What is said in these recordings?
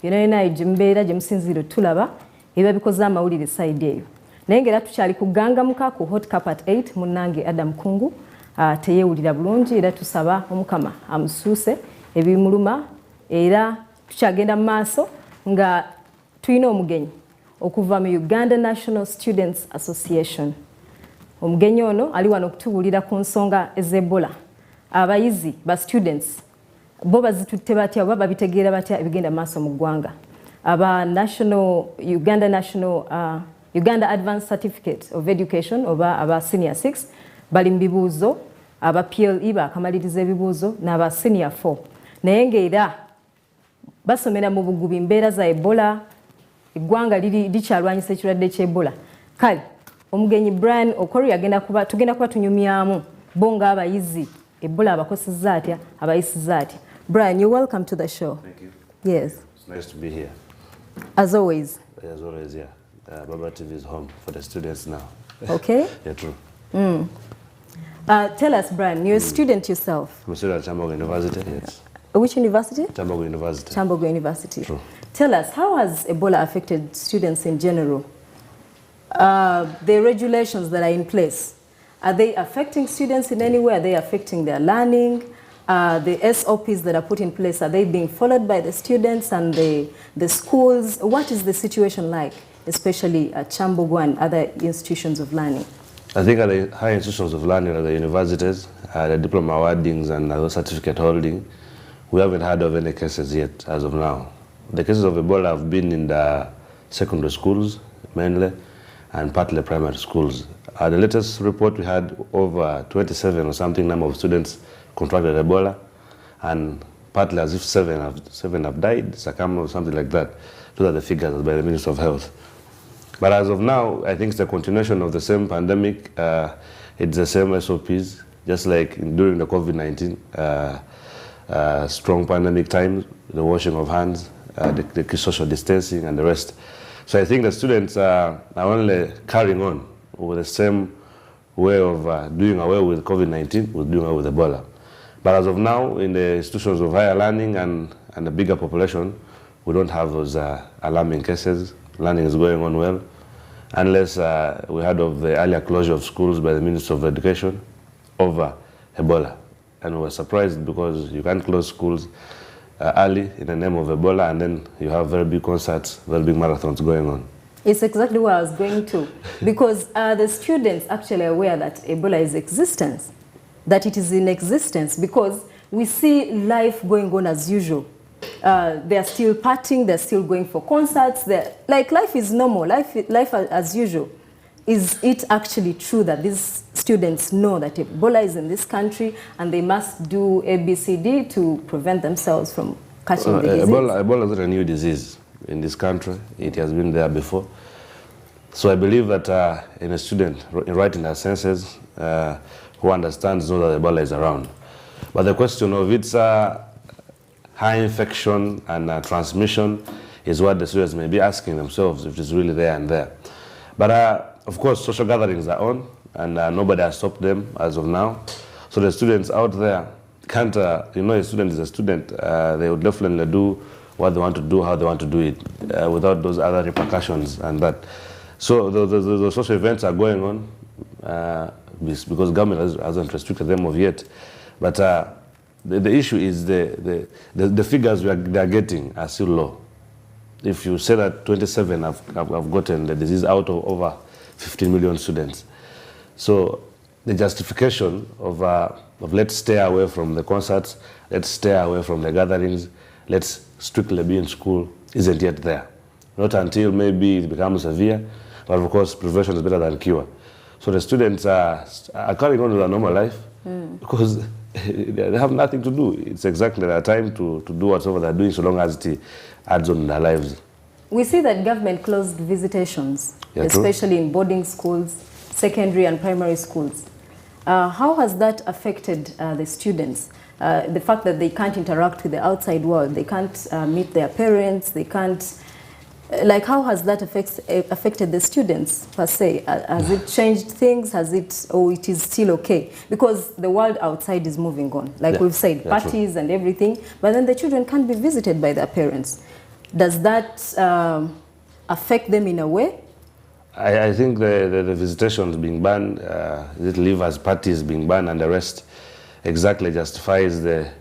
yona jimbeera jemusinziro tulaba eba bikoza amawulire side eyo naye ngera tukyali kugangamuka ku hot cup at 8 munange Adam Kungu teyewulira bulungi era tusaba omukama amusuuse ebimuluma era tukyagenda mu maaso nga tuyina omugenyi okuva mu Uganda National Students Association. Omugenyi ono ali wano okutubulira ku nsonga ez'Ebola. Abayizi ba students bo bazitutte batya oba babitegeera batya ebigenda maaso mu ggwanga. Aba Uganda Advanced Certificate of Education oba aba Senior 6 bali mu bibuuzo, aba PLE bakamaliriza ebibuuzo n'aba Senior 4. Naye ng'era basomera mu bugubi mbeera za Ebola, eggwanga likyalwanyisa ekirwadde ky'Ebola. Kale omugenyi Brian Okori tugenda kuba tunyumyamu bo ng'abayizi Ebola abakosezza atya abayisiza atya. Brian, you're welcome to the show. Thank you. Yes. It's nice to be here. As always. As always, yeah. Baba TV is home for the students now. Okay. Yeah, true. Tell us, Brian, you're a student yourself. I'm a student at Chambogo University, yes. Which university? Chambogo University. Chambogo University. True. Tell us, how has Ebola affected students in general? The regulations that are in place, are they affecting students in any way? Are they affecting their learning? The SOPs that are put in place, are they being followed by the students and the schools? What is the situation like, especially at Chambogo and other institutions of learning? I think at the higher institutions of learning, at the universities, the diploma awardings and the certificate holding, we haven't heard of any cases yet as of now. The cases of Ebola have been in the secondary schools mainly and partly primary schools. The latest report, we had over 27 or something number of students contracted Ebola, and partly as if seven have died, succumbed or something like that. Those are the figures by the Minister of Health. But as of now, I think it's a continuation of the same pandemic. It's the same SOPs, just like during the COVID-19 strong pandemic times, the washing of hands, the social distancing and the rest. So I think the students are only carrying on with the same way of doing away with COVID-19, with doing away with Ebola. But as of now, in the institutions of higher learning and the bigger population, we don't have those alarming cases. Learning is going on well, unless we heard of the earlier closure of schools by the Minister of Education over Ebola. And we were surprised because you can't close schools early in the name of Ebola, and then you have very big concerts, very big marathons going on. It's exactly where I was going to, because the students actually aware that Ebola is that it is in existence, because we see life going on as usual. They're still partying, they're still going for concerts. Like life is normal, life as usual. Is it actually true that these students know that Ebola is in this country and they must do ABCD to prevent themselves from catching the disease? Ebola is not a new disease in this country. It has been there before. So I believe that in a student, right in their senses, who understands, knows that Ebola is around. But the question of its high infection and transmission is what the students may be asking themselves, if it's really there and there. But of course, social gatherings are on, and nobody has stopped them as of now. So the students out there can't, a student is a student. They would definitely do what they want to do, how they want to do it, without those other repercussions and that. So the social events are going on because government hasn't restricted them of yet. But the issue is the figures they are getting are still low. If you say that 27 have gotten the disease out of over 15 million students. So the justification of let's stay away from the concerts, let's stay away from the gatherings, let's strictly be in school isn't yet there. Not until maybe it becomes severe, but of course prevention is better than cure. So the students are carrying on with their normal life because they have nothing to do. It's exactly their time to do whatever they're doing so long as it adds on in their lives. We see that government closed visitations, especially in boarding schools, secondary and primary schools. How has that affected the students? The fact that they can't interact with the outside world, they can't meet their parents, they can't... Like, how has that affected the students, per se? Has it changed things? Or it is still okay? Because the world outside is moving on. Like we've said, parties and everything, but then the children can't be visited by their parents. Does that affect them in a way? I think the visitations being banned, the leavers parties being banned and the rest exactly justifies the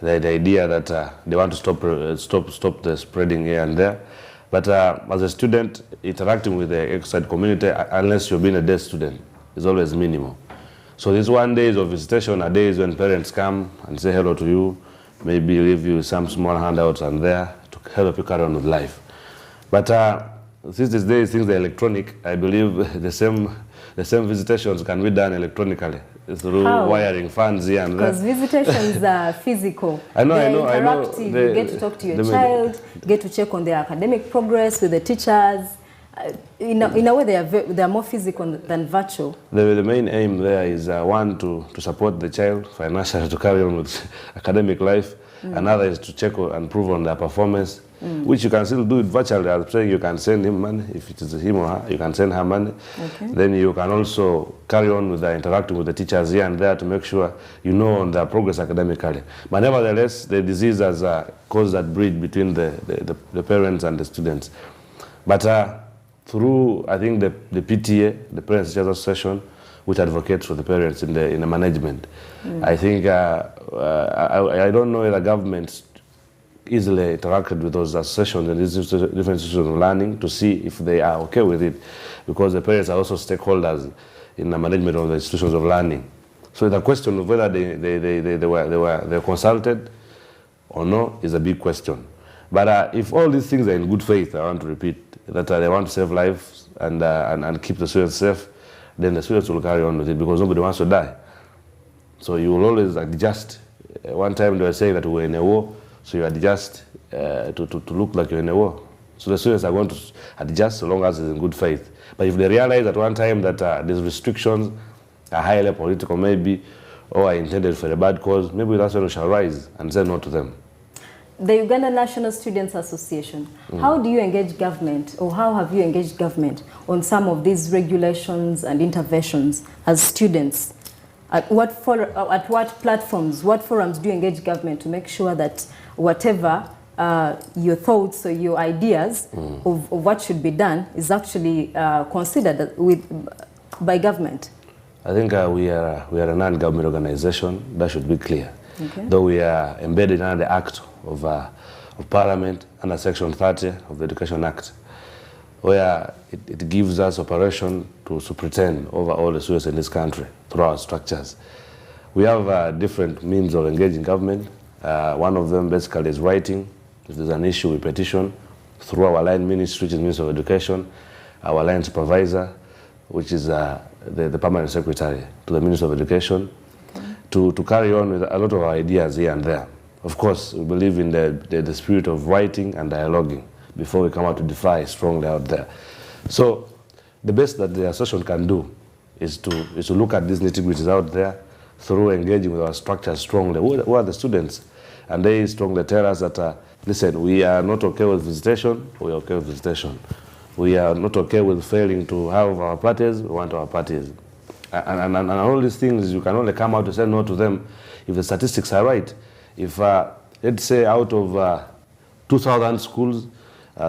idea that they want to stop the spreading here and there. But as a student, interacting with the outside community, unless you've been a day student, is always minimal. So these 1 days of visitation are days when parents come and say hello to you, maybe leave you some small handouts and there to help you carry on with life. But since these days things are electronic, I believe the same visitations can be done electronically through wiring fans here and there. Because visitations are physical. I know. Interactive. You get to talk to your child, get to check on their academic progress with the teachers. In a way, they are more physical than virtual. The main aim there is one, to support the child financially to carry on with academic life. Another is to check and improve on their performance, which you can still do it virtually. I'm saying you can send him money. If it is him or her, you can send her money. Okay. Then you can also carry on with interacting with the teachers here and there to make sure you know on their progress academically. But nevertheless, the disease has caused that bridge between the parents and the students. But through, I think, the PTA, the Parents Teachers Association, which advocates for the parents in the management. I think, I don't know if the government easily interacted with those associations and these different institutions of learning to see if they are okay with it, because the parents are also stakeholders in the management of the institutions of learning. So the question of whether they were consulted or no is a big question. But if all these things are in good faith, I want to repeat, that they want to save lives and keep the students safe, then the students will carry on with it, because nobody wants to die. So you will always adjust. One time they were saying that we were in a war, so you adjust to look like you're in a war. So the students are going to adjust so long as it's in good faith. But if they realize at one time that these restrictions are highly political maybe, or are intended for a bad cause, maybe that's when we shall rise and say no to them. The Uganda National Students Association, how do you engage government, or how have you engaged government on some of these regulations and interventions as students? At what platforms, what forums do you engage government to make sure that whatever your thoughts or your ideas of what should be done is actually considered by government? I think we are a non-government organization, that should be clear. Okay. Though we are embedded under the Act of Parliament under Section 30 of the Education Act, where it gives us operation to superintend over all the students in this country through our structures. We have different means of engaging government. One of them basically is writing. If there's an issue, we petition through our line ministry, which is Ministry of Education, our line supervisor, which is the permanent secretary to the Ministry of Education, to carry on with a lot of our ideas here and there. Of course, we believe in the spirit of writing and dialoguing before we come out to defy strongly out there. So the best that the association can do is to look at these nitty-gritties out there through engaging with our structures strongly. Who are the students? And they strongly tell us that, listen, we are not okay with visitation, we are okay with visitation. We are not okay with failing to have our parties, we want our parties. And all these things, you can only come out to say no to them if the statistics are right. If, let's say, out of 2,000 schools,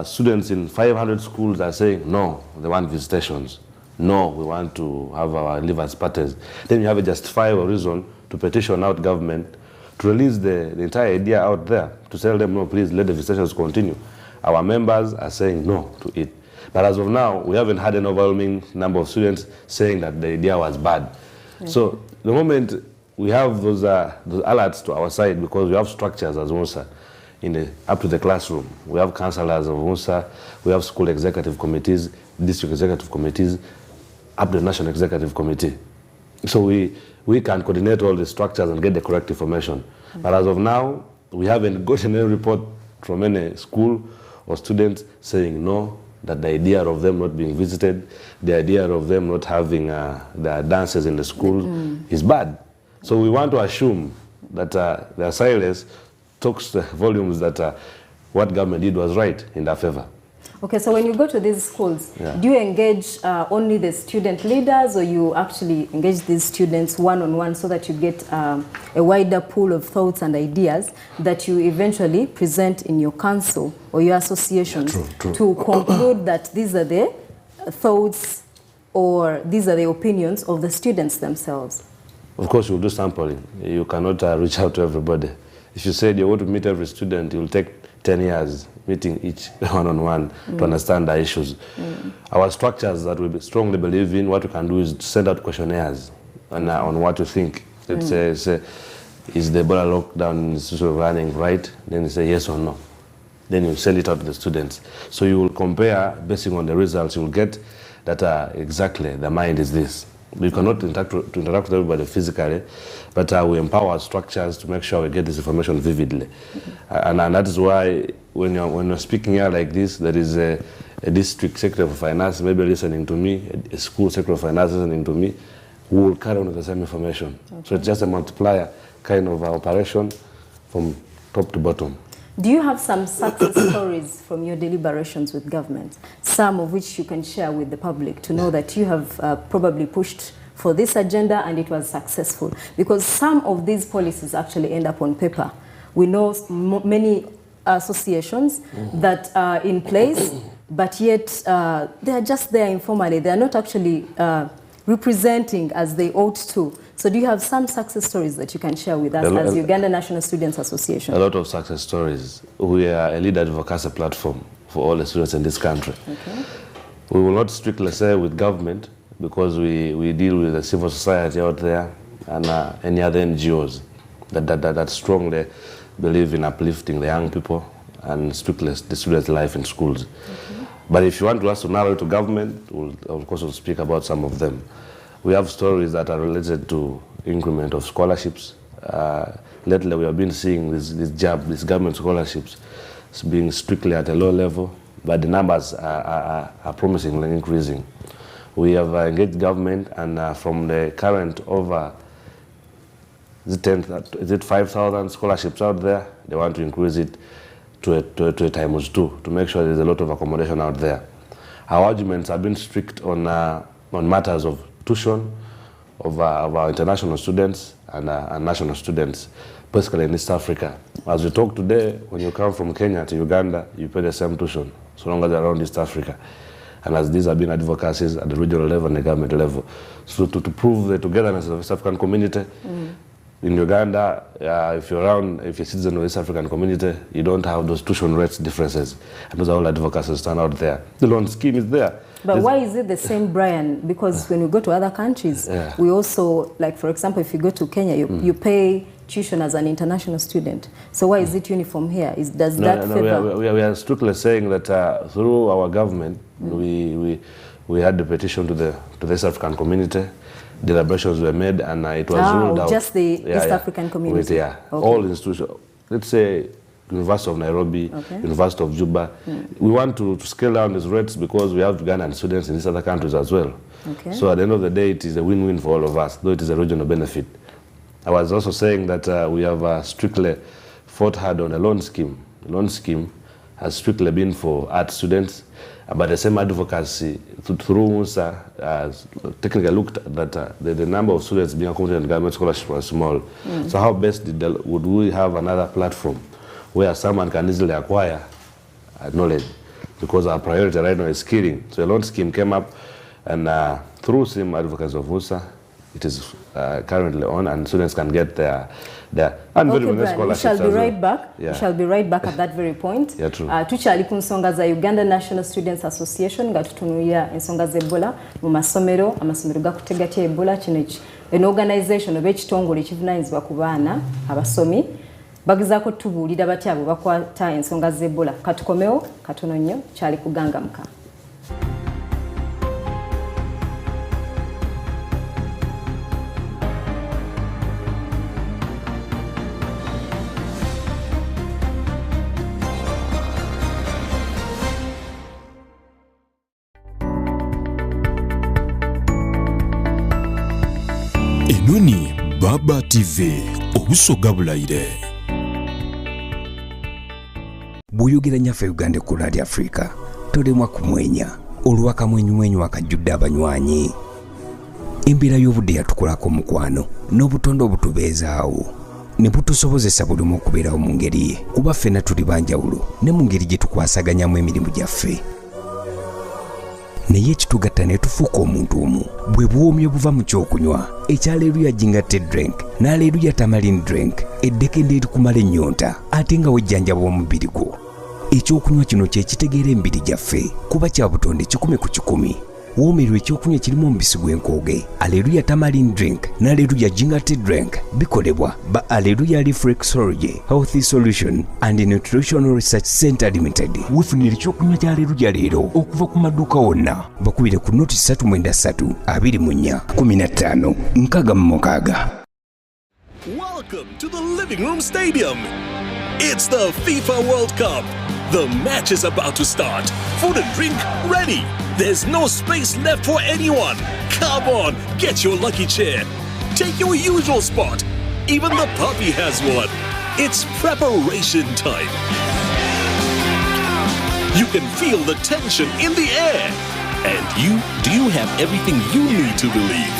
students in 500 schools are saying, no, they want visitations. No, we want to have our leavers parties. Then you have a justifiable reason to petition out government to release the entire idea out there, to tell them, no, please let the visitations continue. Our members are saying no to it. But as of now, we haven't had an overwhelming number of students saying that the idea was bad. Okay. So the moment we have those alerts to our side, because we have structures as MUSA up to the classroom. We have counselors of MUSA, we have school executive committees, district executive committees, up to the national executive committee. So we can coordinate all the structures and get the correct information. But as of now, we haven't gotten any report from any school or students saying no, that the idea of them not being visited, the idea of them not having their dances in the schools is bad. So we want to assume that their silence talks the volumes that what government did was right in their favor. Okay, so when you go to these schools, do you engage only the student leaders, or you actually engage these students one-on-one so that you get a wider pool of thoughts and ideas that you eventually present in your council or your associations to conclude that these are the thoughts or these are the opinions of the students themselves? Of course, you'll do sampling. You cannot reach out to everybody. If you said you want to meet every student, it will take 10 years meeting each one-on-one to understand the issues. Our structures that we strongly believe in, what we can do is send out questionnaires on what you think. Let's say, is the Ebola lockdown institution running right? Then you say yes or no. Then you send it out to the students. So you will compare, based on the results, you will get that exactly the mind is this. We cannot interact with everybody physically, but we empower structures to make sure we get this information vividly. And that is why when you're speaking here like this, there is a district secretary of finance maybe listening to me, a school secretary of finance listening to me, who will carry on with the same information. So it's just a multiplier kind of operation from top to bottom. Do you have some success stories from your deliberations with government, some of which you can share with the public to know that you have probably pushed for this agenda and it was successful? Because some of these policies actually end up on paper. We know many associations that are in place, but yet they are just there informally. They are not actually representing as they ought to. So do you have some success stories that you can share with us as Uganda National Students Association? A lot of success stories. We are a leader advocacy platform for all the students in this country. Okay. We will not strictly say with government, because we deal with the civil society out there and any other NGOs that strongly believe in uplifting the young people and strictly the students' life in schools. Okay. But if you want us to narrow it to government, of course we'll speak about some of them. We have stories that are related to increment of scholarships. Lately we have been seeing these government scholarships being strictly at a low level, but the numbers are promisingly increasing. We have engaged government, and from the current over, is it 5,000 scholarships out there? They want to increase it to a times 2 to make sure there's a lot of accommodation out there. Our arguments have been strict on matters of tuition of our international students and national students, basically in East Africa. As we talk today, when you come from Kenya to Uganda, you pay the same tuition, so long as you're around East Africa. And as these have been advocacies at the regional level and the government level. So to prove the togetherness of the East African community, in Uganda, if you're a citizen of the East African community, you don't have those tuition rates differences. And those are all advocacies stand out there. The loan scheme is there. But why is it the same, Brian? Because when you go to other countries, we also, like for example, if you go to Kenya, you pay tuition as an international student. So why is it uniform here? Does that favor? We are strictly saying that through our government, we had the petition to the East African community. Deliberations were made, and it was ruled out. Just the East African community? Okay. All institutions. Let's say University of Nairobi, University of Juba. We want to scale down these rates because we have Ugandan students in these other countries as well. Okay. So at the end of the day, it is a win-win for all of us, though it is a regional benefit. I was also saying that we have strictly fought hard on a loan scheme. The loan scheme has strictly been for art students, but the same advocacy through Musa has technically looked at that the number of students being accommodated in government scholarship was small. So how best would we have another platform where someone can easily acquire knowledge, because our priority right now is skilling. So a loan scheme came up, and through same advocacy of Musa, it is currently on, and students can get their and okay, Brian, we shall be right back. Yeah. We shall be right back at that very point. Yeah, true. Tuchali ku nsonga za Uganda National Students Association nga tutunuulira ensonga za Ebola mu amasomero gakutegatya Ebola. Kino an organization oba ekitongole ekivunaanyizibwa ku baana abasomi bagezaako tubuulira batya abo bakwata ensonga za Ebola. Katukomewo katono nnyo, kyali kugangamuka. Enoni Baba TV obusoga bulayire. Buyogera nyaffe Uganda ku Radio Africa tolemwa kumwenya olw'akamwenyumwenyu akajjudde abanywanyi. Embeera y'obudde yatukolako mukwano n'obutonde obutubeezaawo ne butusobozesa buli omu okubeerawo mu ngeri ye, kuba ffenna tuli banjawulo ne mu ngeri gye tukwasaganyamu emirimu gyaffe. Naye ekitugatta ne tufuuka omuntu omu bwe bwomi obuva mu kyokunywa ekya Hallelujah Jingated Drink ne Hallelujah Tamarind Drink, eddekende erikumala ennyonta ate nga wejjanjaba omubiri gwo. Ekyokunywa kino kye kitegeera emibiri gyaffe kuba kya butonde 100 ku 100. Woomerwa ekyokunywa kirimu omubisi gw'enkooge. Hallelujah Tamarind Drink ne Hallelujah Jingated Drink bikolebwa ba Hallelujah Reflexology Healthy Solution and Nutritional Research Center Limited. Weefunire ekyokunywa kya Hallelujah leero okuva ku maduuka wonna. Bakubire ku noti 393 24 15 66. Welcome to the Living Room Stadium. It's the FIFA World Cup. The match is about to start. Food and drink ready. There's no space left for anyone. Come on, get your lucky chair. Take your usual spot. Even the puppy has one. It's preparation time. You can feel the tension in the air. And do you have everything you need to believe?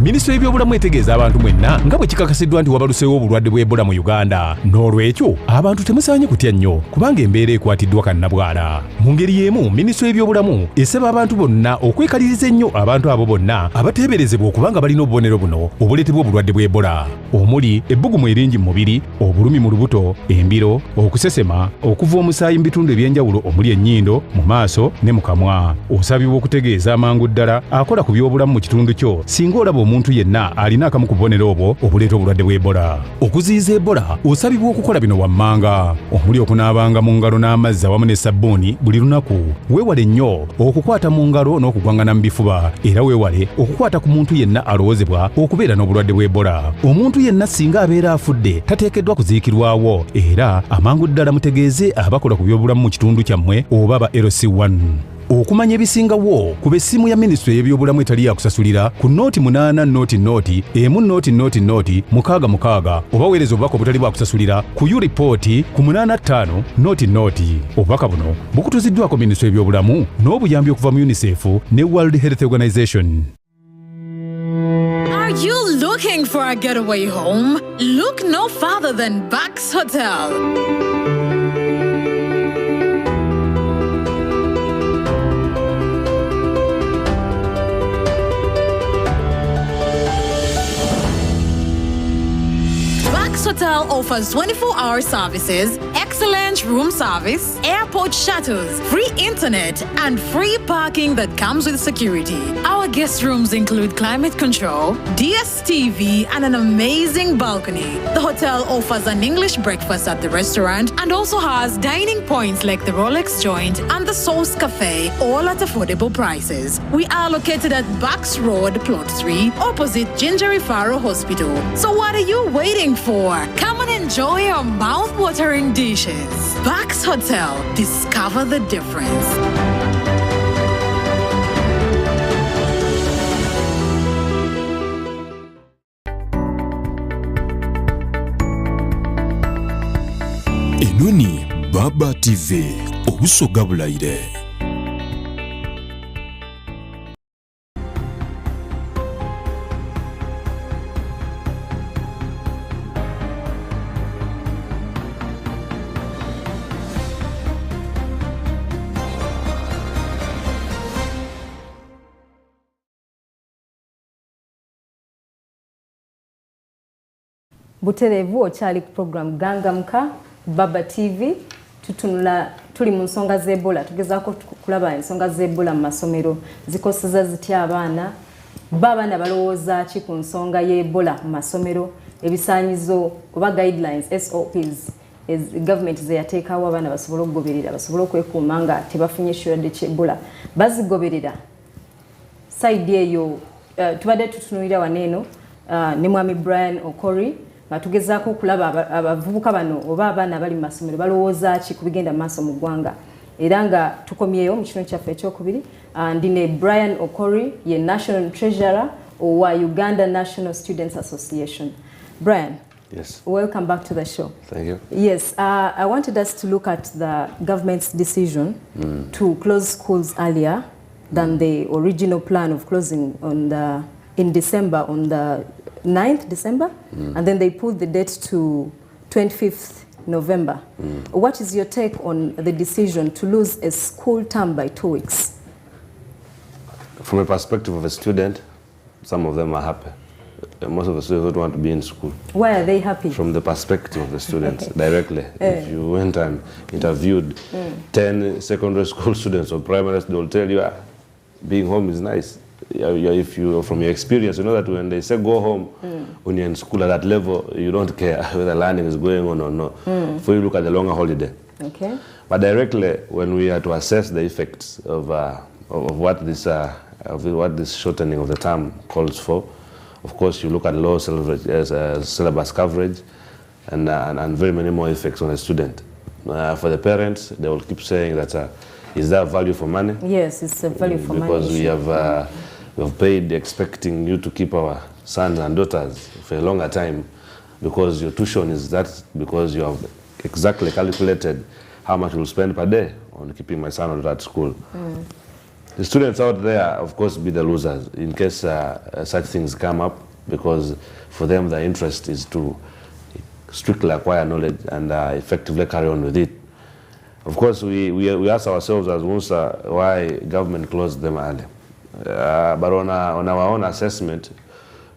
Minisitule y'ebyobulamu etegeeza abantu mwenna nga bwe kikakasiddwa nti wabaluseewo obulwadde bwa Ebola mu Uganda. N'olwekyo abantu temusaanye kutya nnyo kubanga embeera ekwatiddwa kannabwala. Mu ngeri y'emu, minisitule y'ebyobulamu esaba abantu bonna okwekaliriza ennyo abantu abo bonna abateeberezebwa okubanga balina obubonero buno obuleetebwa obulwadde bwa Ebola, omuli ebbugumu eringi mu mubiri, obulumi mu lubuto, embiro, okusesema, okuva omusaayi mu bitundu eby'enjawulo omuli ennyindo, mu maaso ne mu kamwa. Osabibwa okutegeeza amangu ddala akola ku by'obulamu mu kitundu kyo singa olaba omuntu yenna alina akamu ku bubonero obwo obuleeta obulwadde bwa Ebola. Okuziyiza Ebola osabibwa okukola bino wammanga, omuli okunaabanga mu ngalo n'amazzi awamu ne sabbuuni buli lunaku. Weewale nnyo okukwata mu ngalo n'okugwangana mu bifuba, era weewale okukwata ku muntu yenna alowoozebwa okubeera n'obulwadde bwa Ebola. Omuntu yenna singa abeera afudde tateekeddwa kuziikirwawo, era amangu ddala mutegeeze abakola ku by'obulamu mu kitundu kyammwe oba aba LC1. Okumanya ebisingawo ku b'essimu ya minisitule y'ebyobulamu etali yakusasulira ku nooti 8 nooti emu nooti 666 oba weereza obubaka obutali bwakusasulira ku U-Report ku 85 nooti. Obubaka buno bukutuziddwako minisitule y'ebyobulamu n'obuyambi okuva mu UNICEF ne World Health Organization. Are you looking for a getaway home? Look no further than Bucks Hotel. Hotel offers 24-hour services, excellent room service, airport shuttles, free internet, and free parking that comes with security. Our guest rooms include climate control, DSTV, and an amazing balcony. The hotel offers an English breakfast at the restaurant and also has dining points like the Rolex Joint and the Sauce Cafe, all at affordable prices. We are located at Bucks Road, Plot 3, opposite Gingery Faro Hospital. So what are you waiting for? Come and enjoy our mouth-watering dishes. Bucks Hotel. Discover the difference. Enoni Baba TV obusoga bulayire. Buterevu okyali ku program Gangamuka Baba TV tutunula tuli mu nsonga z'Ebola tugezaako kulaba ensonga z'Ebola mu masomero zikoseza zitya abaana babaana balowooza ki ku nsonga y'Ebola mu masomero ebisaanyizo oba guidelines SOPs government zeyateekawo abaana basobole okugoberera basobole okwekuuma nga tebafunye ekirwadde ky'Ebola bazigoberera side eyo tubadde tutunulira waneeno ne mwami Brian Okori nga tugezaako okulaba abavubuka bano oba abaana abali mu masomero balowooza ki ku bigenda mu maaso mu ggwanga era nga tukomyeyo mu kitundu kyaffe ekyokubiri ndi ne Brian Okori ye National Treasurer owa Uganda National Students Association. Brian, Yes. Welcome back to the show. Thank you. Yes, I wanted us to look at the government's decision to close schools earlier than the original plan of closing in December, on the 9th December, and then they pulled the date to 25th November. What is your take on the decision to lose a school term by 2 weeks? From a perspective of a student, some of them are happy. Most of the students don't want to be in school. Why are they happy? From the perspective of the students, directly. If you went and interviewed 10 secondary school students or primary, they will tell you, being home is nice. If you, from your experience, you know that when they say go home, when you're in school at that level, you don't care whether learning is going on or not. For you look at the longer holiday. Okay. But directly, when we are to assess the effects of what this shortening of the term calls for, of course, you look at low syllabus coverage and very many more effects on a student. For the parents, they will keep saying that, is there value for money? Yes, it's a value for money. Because we have paid expecting you to keep our sons and daughters for a longer time, because your tuition is that, because you have exactly calculated how much you'll spend per day on keeping my son or daughter at school. The students out there, of course, be the losers in case such things come up, because for them the interest is to strictly acquire knowledge and effectively carry on with it. Of course, we ask ourselves as Musa why government closed them early. But on our own assessment,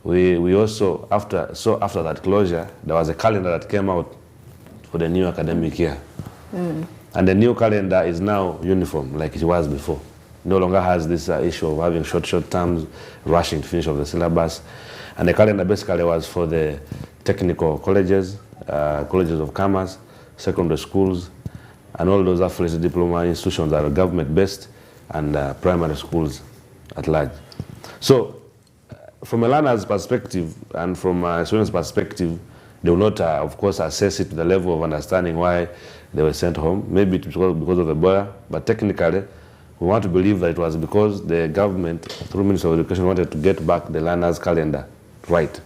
we also, after that closure, there was a calendar that came out for the new academic year. And the new calendar is now uniform, like it was before. No longer has this issue of having short terms, rushing to finish of the syllabus. And the calendar basically was for the technical colleges, colleges of commerce, secondary schools, and all those affiliated diploma institutions that are government-based, and primary schools at large. So, from a learner's perspective and from a student's perspective, they will not, of course, assess it to the level of understanding why they were sent home. Maybe it's because of Ebola, but technically, we want to believe that it was because the government, through Ministry of Education, wanted to get back the learner's calendar right.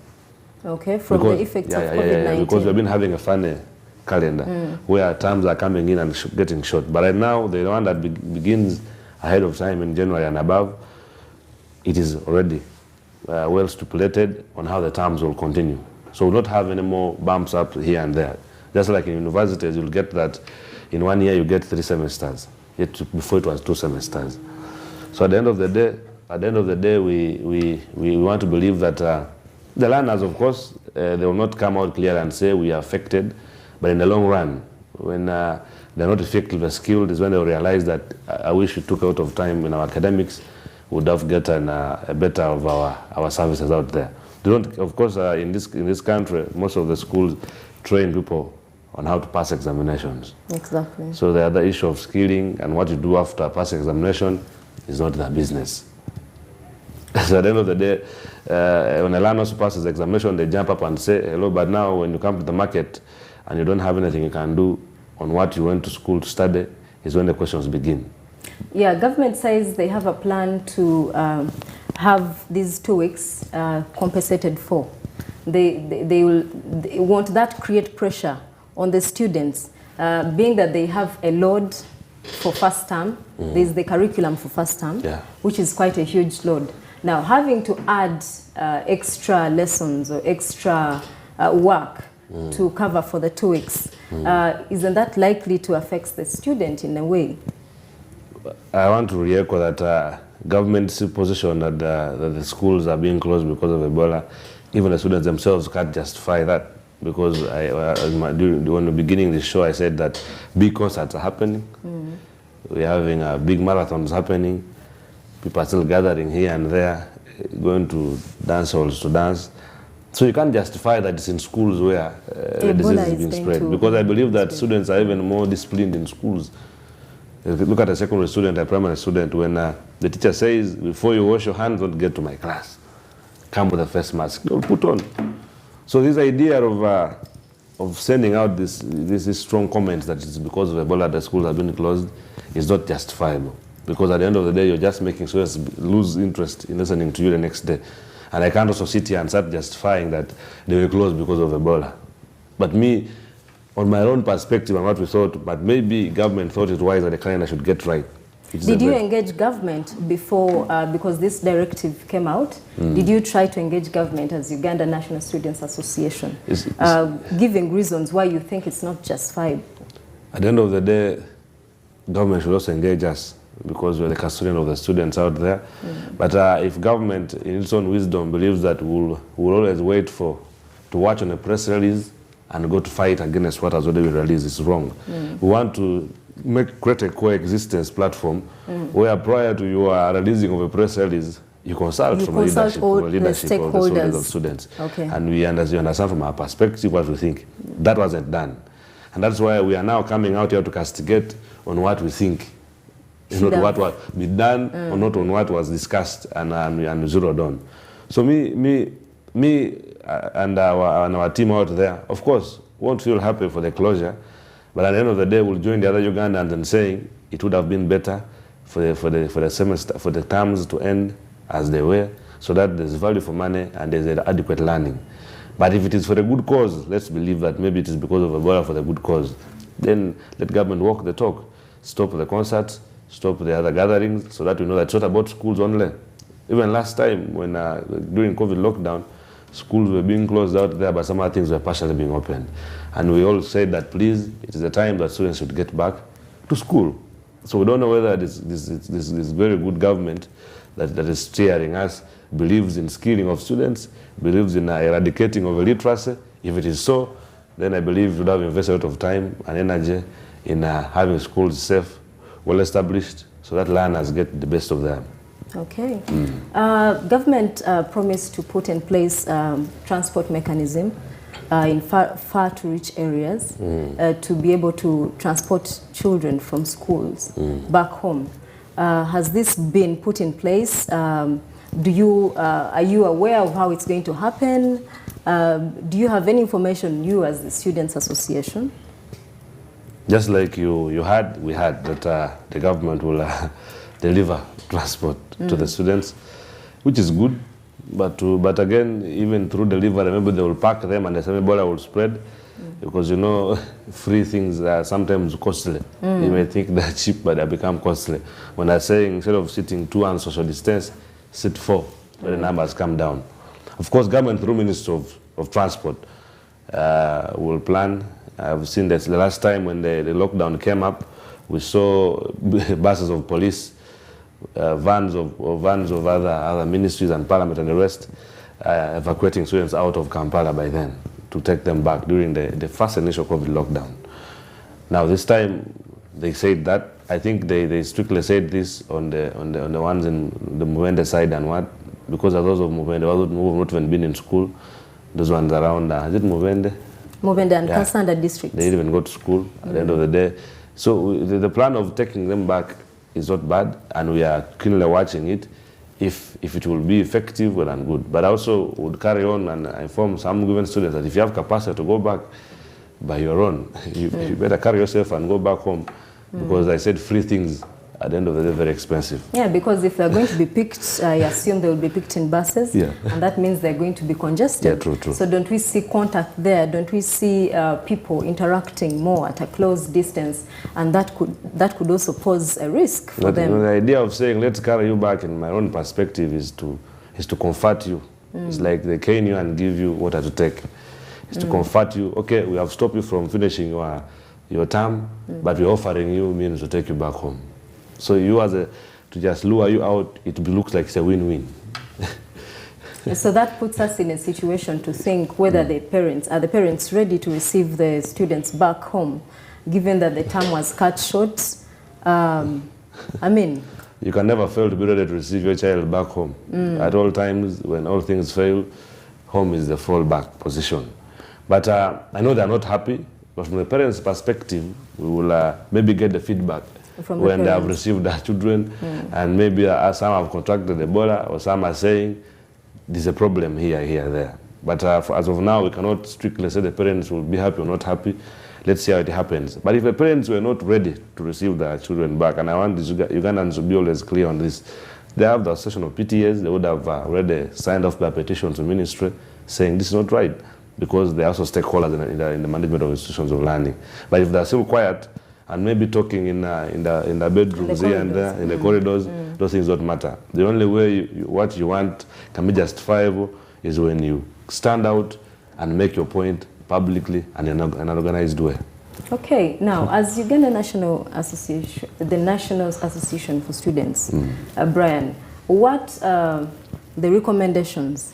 Okay, from the effects of COVID-19. Because we've been having a funny calendar where terms are coming in and getting short. But right now, the one that begins ahead of time in January and above, it is already well stipulated on how the terms will continue. So we'll not have any more bumps up here and there. Just like in universities, you'll get that in 1 year you get 3 semesters. Yet before it was 2 semesters. So at the end of the day, we want to believe that the learners, of course, they will not come out clear and say we are affected, but in the long run, when they're not effectively skilled, is when they will realize that I wish we took out of time in our academics, we would have gotten a better of our services out there. They don't, of course, in this country, most of the schools train people on how to pass examinations. Exactly. So the other issue of skilling and what you do after passing examination is not their business. So at the end of the day, when a learner passes the examination, they jump up and say, hello, but now when you come to the market and you don't have anything you can do on what you went to school to study, is when the questions begin. Yeah, government says they have a plan to have these 2 weeks compensated for. They want that create pressure on the students, being that they have a load for first term. There's the curriculum for first term, which is quite a huge load. Now, having to add extra lessons or extra work to cover for the 2 weeks, isn't that likely to affect the student in a way? I want to re-echo that government's position that the schools are being closed because of Ebola. Even the students themselves can't justify that. Because when the beginning of the show, I said that big concerts are happening. We're having big marathons happening. People are still gathering here and there, going to dance halls to dance. So you can't justify that it's in schools where the disease is being spread. Because I believe that students are even more disciplined in schools. If you look at a secondary student, a primary student, when the teacher says, before you wash your hands, don't get to my class. Come with a face mask. They'll put on. So this idea of sending out this strong comments that it's because of Ebola that schools have been closed is not justifiable. Because at the end of the day, you're just making students lose interest in listening to you the next day. And I can't also sit here and start justifying that they were closed because of Ebola. But me, on my own perspective and what we thought, but maybe government thought it wise that the client should get right. Did you engage government before, because this directive came out, did you try to engage government as Uganda National Students Association, giving reasons why you think it's not justified? At the end of the day, government should also engage us because we're the custodian of the students out there. But if government, in its own wisdom, believes that we'll always wait to watch on a press release and go to fight against what has already been released, it's wrong. We want to create a coexistence platform where prior to your releasing of a press release, you consult from the leadership of the students. Okay. And we understand from our perspective what we think. That wasn't done. And that's why we are now coming out here to castigate on what we think. Not what was been done or not on what was discussed and zeroed on. So me and our team out there, of course, won't feel happy for the closure. But at the end of the day, we'll join the other Ugandans in saying it would have been better for the semester, for the terms to end as they were, so that there's value for money and there's adequate learning. But if it is for a good cause, let's believe that maybe it is because of Ebola for the good cause. Then let government walk the talk, stop the concerts, stop the other gatherings, so that we know that it's not about schools only. Even last time, when during COVID lockdown, schools were being closed out there, but some other things were partially being opened. And we all said that, please, it is the time that students should get back to school. So we don't know whether this very good government that is steering us believes in skilling of students, believes in eradicating of illiteracy. If it is so, then I believe we would have invested a lot of time and energy in having schools safe, well established, so that learners get the best of them. Okay. Government promised to put in place transport mechanism in far to reach areas to be able to transport children from schools back home. Has this been put in place? Are you aware of how it's going to happen? Do you have any information, you as the Students Association? Just like we had that the government will deliver transport to the students, which is good. But again, even through delivery, maybe they will pack them and the same Ebola will spread. Because you know, free things are sometimes costly. You may think they're cheap, but they become costly. When they're saying instead of sitting 2 and social distance, sit 4, where the numbers come down. Of course, government through Ministry of Transport will plan. I've seen that the last time when the lockdown came up, we saw buses of police, vans of other ministries and parliament and the rest, evacuating students out of Kampala by then to take them back during the first initial COVID lockdown. Now this time they said that, I think they strictly said this on the ones in the Mubende side and what, because of those of Mubende who have not even been in school, those ones around, is it Mubende? Mubende and Kasanda districts. They didn't even go to school at the end of the day. So the plan of taking them back is not bad, and we are keenly watching it. If it will be effective, well and good. But also would carry on and inform some given students that if you have capacity to go back by your own, you better carry yourself and go back home. Because I said free things at the end of the day very expensive. Yeah, because if they're going to be picked, I assume they will be picked in buses, and that means they're going to be congested. Yeah, true. So don't we see contact there? Don't we see people interacting more at a close distance, and that could also pose a risk for them? The idea of saying let's carry you back, in my own perspective, is to comfort you. It's like they cane you and give you water to take. It's to comfort you. Okay, we have stopped you from finishing your term, but we're offering you means to take you back home. So you to just lure you out, it looks like it's a win-win. So that puts us in a situation to think whether the parents ready to receive the students back home, given that the term was cut short. I mean, you can never fail to be ready to receive your child back home. At all times, when all things fail, home is the fallback position. But I know they're not happy, but from the parents' perspective, we will maybe get the feedback when they have received their children, and maybe some have contracted Ebola, or some are saying there's a problem here, there. But as of now, we cannot strictly say the parents will be happy or not happy. Let's see how it happens. But if the parents were not ready to receive their children back, and I want these Ugandans to be always clear on this, they have the association of PTAs, they would have already signed off their petition to ministry saying this is not right. because they are also stakeholders in the management of institutions of learning. But if they're still quiet and maybe talking in the bedrooms here and there, in the corridors, those things don't matter. The only way what you want can be justifiable is when you stand out and make your point publicly and in an organized way. Okay, now as Uganda National Association, the National Association for Students, Brian, what the recommendations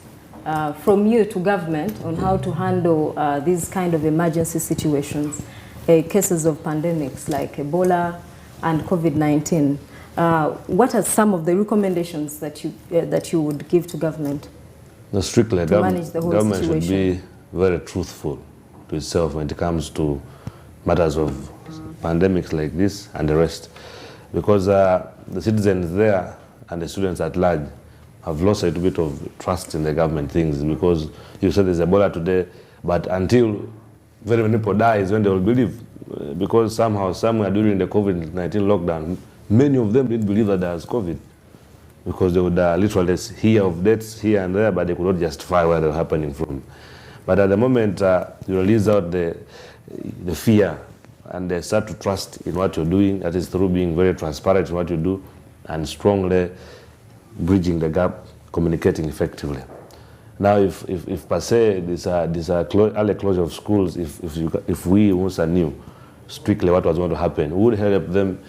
from you to government on how to handle these kind of emergency situations, cases of pandemics like Ebola and COVID-19? What are some of the recommendations that you would give to government? No, strictly, to manage the whole government situation? Should be very truthful to itself when it comes to matters of pandemics like this and the rest, because the citizens there and the students at large have lost a little bit of trust in the government things, because you said there's Ebola today, but until very many people die is when they will believe, because somehow, somewhere during the COVID-19 lockdown, many of them didn't believe that there was COVID, because they would literally hear of deaths here and there, but they could not justify where they were happening from. But at the moment, you release out the fear and they start to trust in what you're doing, that is through being very transparent in what you do and strongly bridging the gap, communicating effectively. Now, if per se this early closure of schools, if we once knew strictly what was going to happen, we would help them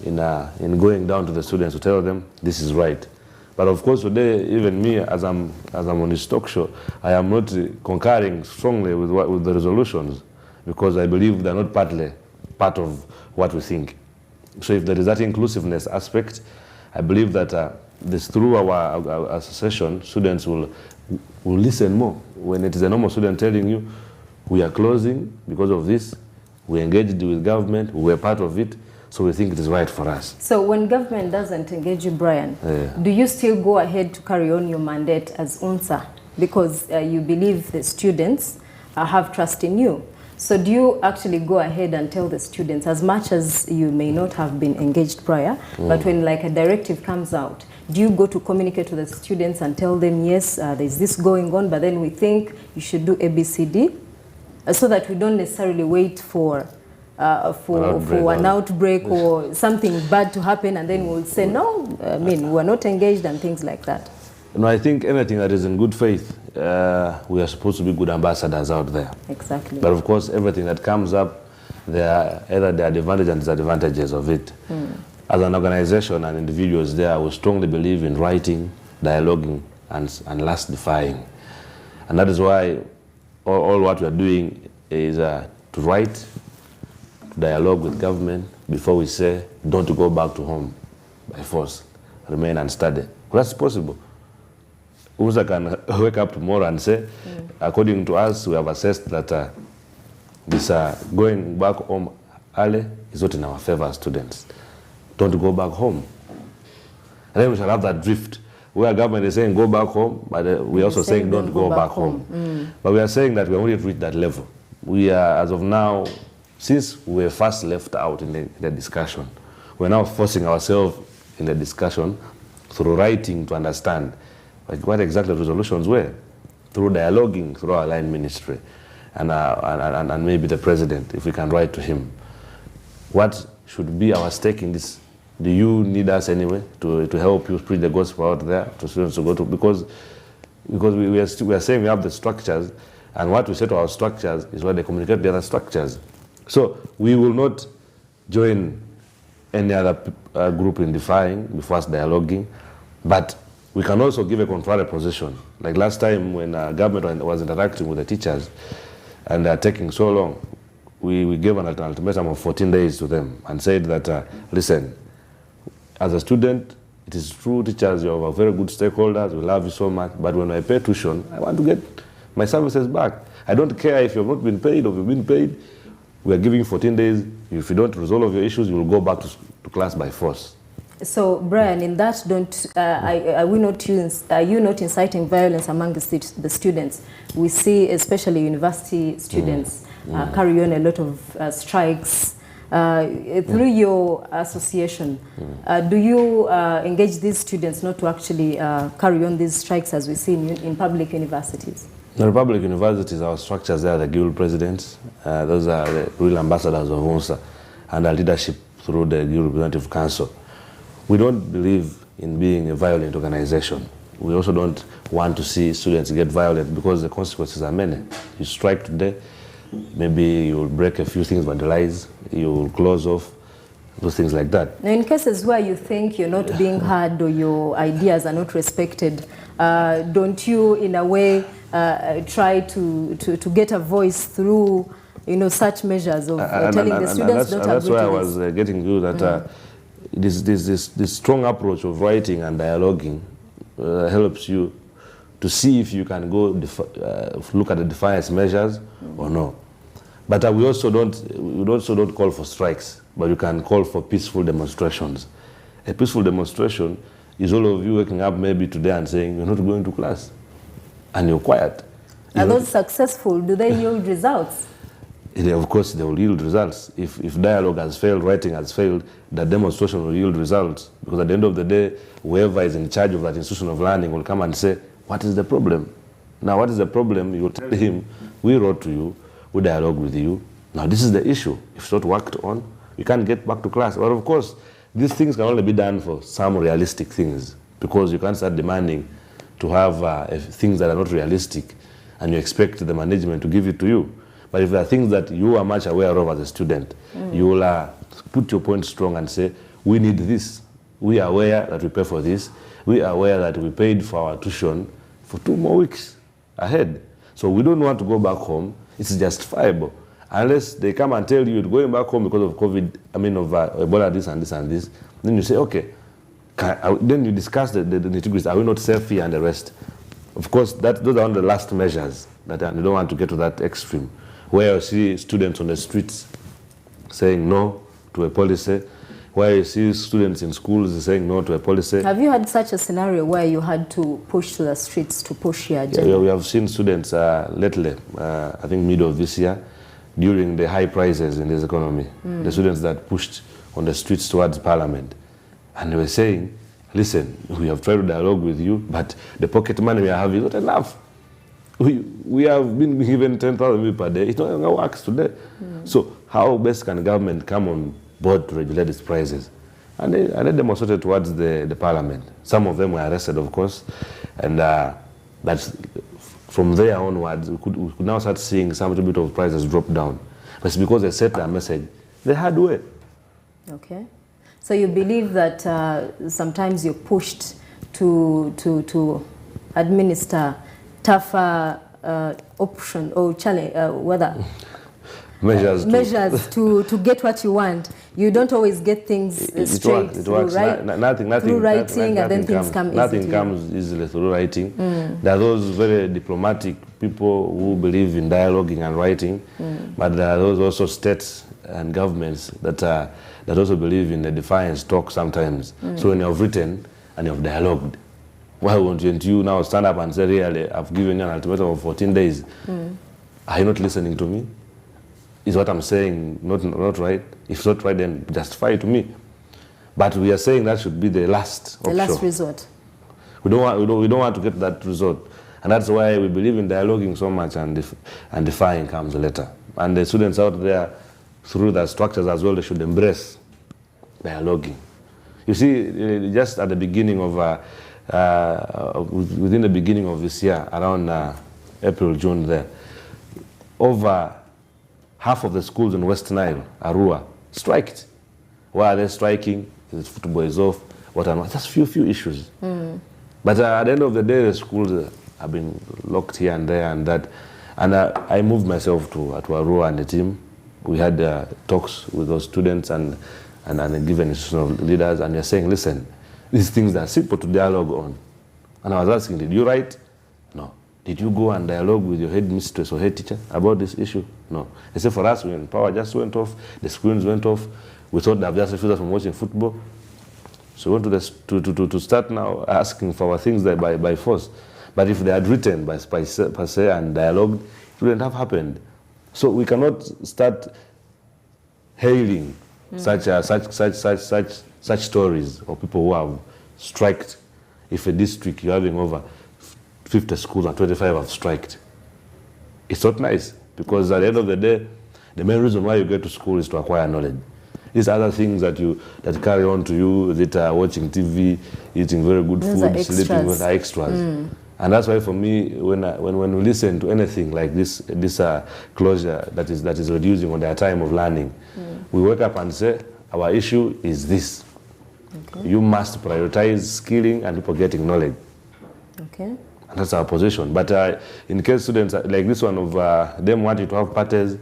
in going down to the students to tell them this is right. But of course today, even me, as I'm on this talk show, I am not concurring strongly with the resolutions, because I believe they're not part of what we think. So if there is that inclusiveness aspect, I believe that this through our association, students will listen more. When it is a normal student telling you, we are closing because of this, we engaged with government, we were part of it, so we think it is right for us. So when government doesn't engage you, Brian, do you still go ahead to carry on your mandate as UNSA? Because you believe the students have trust in you. So do you actually go ahead and tell the students, as much as you may not have been engaged prior, but when like a directive comes out, do you go to communicate to the students and tell them, yes, there's this going on, but then we think you should do ABCD, so that we don't necessarily wait for an outbreak or something bad to happen, and then we'll say, no, I mean, we're not engaged and things like that? No, I think anything that is in good faith, we are supposed to be good ambassadors out there. Exactly. But of course, everything that comes up, there are either the advantages and disadvantages of it. As an organization and individuals there, we strongly believe in writing, dialoguing, and last defying. And that is why all what we are doing is to write, to dialogue with government before we say, don't go back to home by force, remain and study. That's possible. USA can wake up tomorrow and say, according to us, we have assessed that this going back home early is not in our favor as students. Don't go back home. And then we shall have that drift where government is saying go back home, but we're also saying don't go back home. But we are saying that we have not reached that level. We are, as of now, since we were first left out in the discussion, we're now forcing ourselves in the discussion through writing to understand what exactly the resolutions were, through dialoguing through our line ministry and maybe the president, if we can write to him. What should be our stake in this? Do you need us anyway to help you spread the gospel out there to students to go to? Because we are saying we have the structures, and what we say to our structures is what they communicate to the other structures. So we will not join any other group in defying before us dialoguing, but we can also give a contrary position. Like last time when government was interacting with the teachers and they're taking so long, we gave an ultimatum of 14 days to them and said that, listen, as a student, it is true, teachers, you are very good stakeholders, we love you so much, but when I pay tuition, I want to get my services back. I don't care if you have not been paid or if you've been paid. We are giving you 14 days. If you don't resolve your issues, you will go back to class by force. So, Brian, in that, are you not inciting violence among the students? We see, especially university students, carry on a lot of strikes. Through your association, do you engage these students not to actually carry on these strikes as we see in public universities? The Republic Universities, our structures there are the guild presidents. Those are the real ambassadors of UNSA and our leadership through the Guild Representative Council. We don't believe in being a violent organization. We also don't want to see students get violent because the consequences are many. You strike today, maybe you'll break a few things, vandalize, you'll close off, those things like that. Now, in cases where you think you're not being heard or your ideas are not respected, don't you, in a way, try to get a voice through, such measures of telling the students don't agree to this? That's why I was getting to that. This strong approach of writing and dialoguing helps you to see if you can go look at the defiance measures or no. But we also don't call for strikes, but you can call for peaceful demonstrations. A peaceful demonstration is all of you waking up maybe today and saying you're not going to class, and you're quiet. Are those successful? Do they yield results? Of course, they will yield results. If dialogue has failed, writing has failed, the demonstration will yield results. Because at the end of the day, whoever is in charge of that institution of learning will come and say, what is the problem? Now, what is the problem? You will tell him, we wrote to you, we dialogue with you. Now, this is the issue. If it's not worked on, we can't get back to class. But of course, these things can only be done for some realistic things, because you can't start demanding to have things that are not realistic and you expect the management to give it to you. But if there are things that you are much aware of as a student, you will put your point strong and say, we need this. We are aware that we pay for this. We are aware that we paid for our tuition for 2 more weeks ahead. So we don't want to go back home. It's justifiable. Unless they come and tell you you're going back home because of COVID, of Ebola, this and this and this, then you say, okay. Then you discuss the nitty-gritty. Are we not safe here and the rest? Of course, those are one of the last measures that you don't want to get to that extreme, where you see students on the streets saying no to a policy, where you see students in schools saying no to a policy. Have you had such a scenario where you had to push to the streets to push your agenda? Yeah, we have seen students lately, I think middle of this year, during the high prices in this economy, the students that pushed on the streets towards Parliament. And they were saying, listen, we have tried to dialogue with you, but the pocket money we are having is not enough. We have been given 10,000 per day. It no longer works today. So how best can government come on board to regulate its prices? And they demonstrated towards the Parliament. Some of them were arrested, of course. And that's from there onwards, we could now start seeing some little bit of prices drop down. But it's because they set their message the hard way. Okay. So you believe that sometimes you're pushed to administer tougher option or challenge, measures to get what you want. You don't always get things straight through, right? Through writing, and then things come easily. Nothing comes easily through writing. There are those very diplomatic people who believe in dialoguing and writing, but there are those also states and governments that also believe in the defiance talk sometimes. So when you have written and you have dialogued, why won't you now stand up and say, really, I've given you an ultimatum of 14 days. Are you not listening to me? Is what I'm saying not right? If it's not right, then justify it to me. But we are saying that should be the last option. The last resort. We don't want to get that resort. And that's why we believe in dialoguing so much, and defying comes later. And the students out there, through the structures as well, they should embrace dialoguing. You see, just at the beginning of, within the beginning of this year, around April, June there, over half of the schools in West Nile, Arua, striked. Why are they striking? Is football is off? What are not? Just few issues. But at the end of the day, the schools have been locked here and there and that. And I moved myself to Arua and the team. We had talks with those students and given institutional leaders, and they're saying, listen, these things are simple to dialogue on. And I was asking, did you write? No. Did you go and dialogue with your headmistress or head teacher about this issue? No. They said, for us, when power just went off, the screens went off, we thought they've just refused us from watching football. So we went to start now asking for our things by force. But if they had written by per se and dialogued, it wouldn't have happened. So we cannot start hailing such stories of people who have striked. If a district you're having over 50 schools and 25 have striked, It's not nice, because at the end of the day, the main reason why you get to school is to acquire knowledge. These other things that carry on to you, that watching TV, eating very good food, sleeping with extras. And that's why for me, when we listen to anything like this closure that is reducing on their time of learning, we wake up and say, our issue is this. Okay. You must prioritize skilling and people getting knowledge. Okay. And that's our position. But in case students like this one of them wanting to have parties,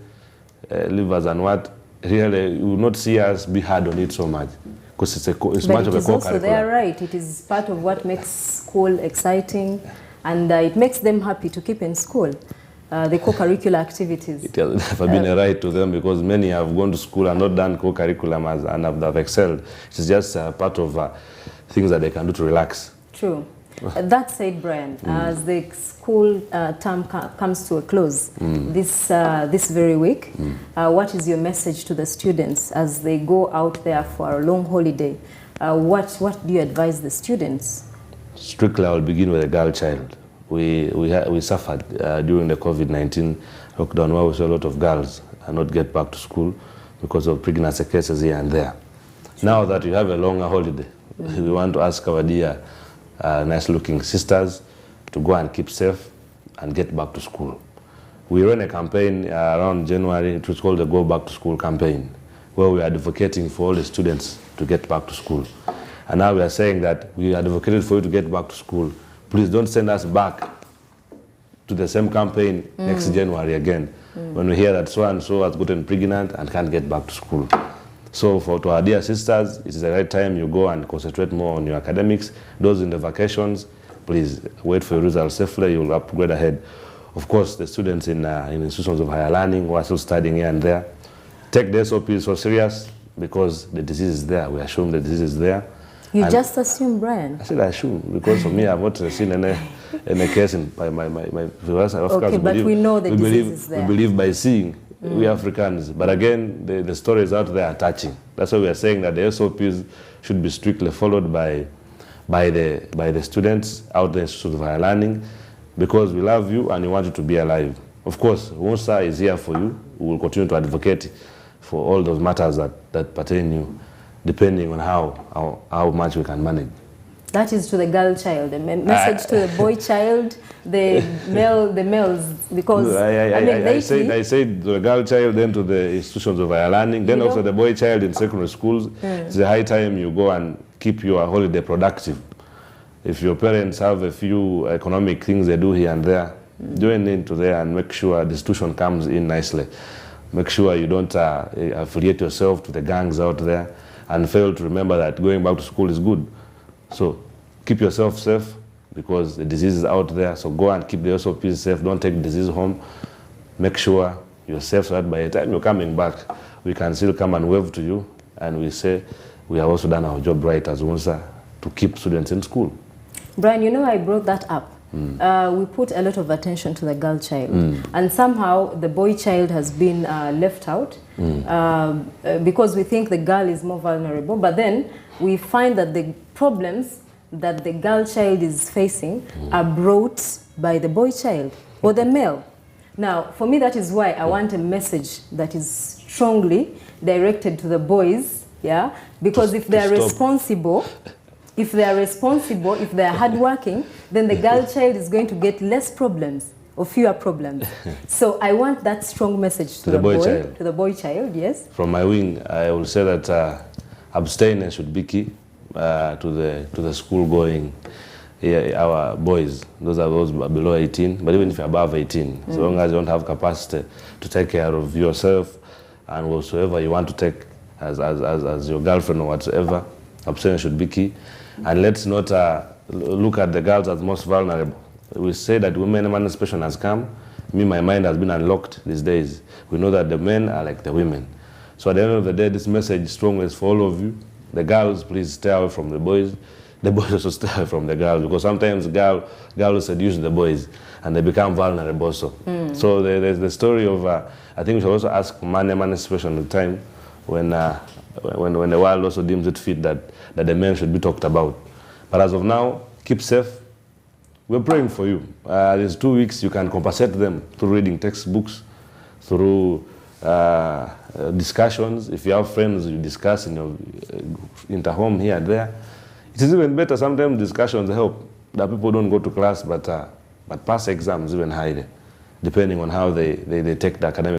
livers and what, really you will not see us be hard on it so much, because it's much of a core curriculum. They are right. It is part of what makes school exciting, and it makes them happy to keep in school. The co-curricular activities. It has never been a right to them, because many have gone to school and not done co-curriculum and have excelled. It's just part of things that they can do to relax. True. That said, Brian, as the school term comes to a close this very week, what is your message to the students as they go out there for a long holiday? What do you advise the students? Strictly, I will begin with a girl child. We suffered during the COVID-19 lockdown, where we saw a lot of girls not get back to school because of pregnancy cases here and there. Now that we have a longer holiday, we want to ask our dear nice-looking sisters to go and keep safe and get back to school. We ran a campaign around January. It was called the Go Back to School campaign, where we are advocating for all the students to get back to school. And now we are saying that we advocated for you to get back to school. Please don't send us back to the same campaign next January again, when we hear that so-and-so has gotten pregnant and can't get back to school. So to our dear sisters, it is the right time you go and concentrate more on your academics. Those in the vacations, please wait for your results safely. You will upgrade ahead. Of course, the students in institutions of higher learning who are still studying here and there, take the SOP so serious, because the disease is there. We assume the disease is there. You just assume, Brian? I said I assume, because for me, I've not seen any case in my okay, but we know the disease is there. We believe by seeing. We Africans, but again, the stories out there are touching. That's why we are saying that the SOPs should be strictly followed by the students out there in institutions of higher learning, because we love you and we want you to be alive. Of course, WONSA is here for you. We will continue to advocate for all those matters that pertain you, depending on how much we can manage. That is to the girl child. A message to the boy child, the males, because I said to the girl child, then to the institutions of higher learning, then also the boy child in secondary schools. It's a high time you go and keep your holiday productive. If your parents have a few economic things they do here and there, join into there and make sure the institution comes in nicely. Make sure you don't affiliate yourself to the gangs out there, and fail to remember that going back to school is good. So keep yourself safe, because the disease is out there. So go and keep the SOPs safe. Don't take the disease home. Make sure you're safe, so that by the time you're coming back, we can still come and wave to you, and we say we have also done our job right as WONSA to keep students in school. Brian, you know, I brought that up. We put a lot of attention to the girl child, and somehow the boy child has been left out because we think the girl is more vulnerable, but then we find that the problems that the girl child is facing are brought by the boy child or the male. Now, for me, that is why I want a message that is strongly directed to the boys, yeah, because if they are responsible, if they are hardworking, then the girl child is going to get less problems or fewer problems. So I want that strong message to the boy child, yes. From my wing, I will say that abstinence should be key to the school going. Our boys, those are those below 18, but even if you're above 18, so long as you don't have capacity to take care of yourself and whatsoever you want to take as your girlfriend or whatsoever, abstinence should be key. And let's not look at the girls as most vulnerable. We say that women emancipation has come. My mind has been unlocked these days. We know that the men are like the women. So at the end of the day, this message strongly is for all of you. The girls, please stay away from the boys. The boys also stay away from the girls, because sometimes girls seduce the boys and they become vulnerable also. So there's the story of, I think we should also ask man emancipation at the time when the world also deems it fit that the men should be talked about. But as of now, keep safe, we're praying for you. These 2 weeks, you can compensate them through reading textbooks, through discussions. If you have friends, you discuss in your inter-home here and there. It is even better, sometimes discussions help, that people don't go to class, but pass exams even highly, depending on how they take the academic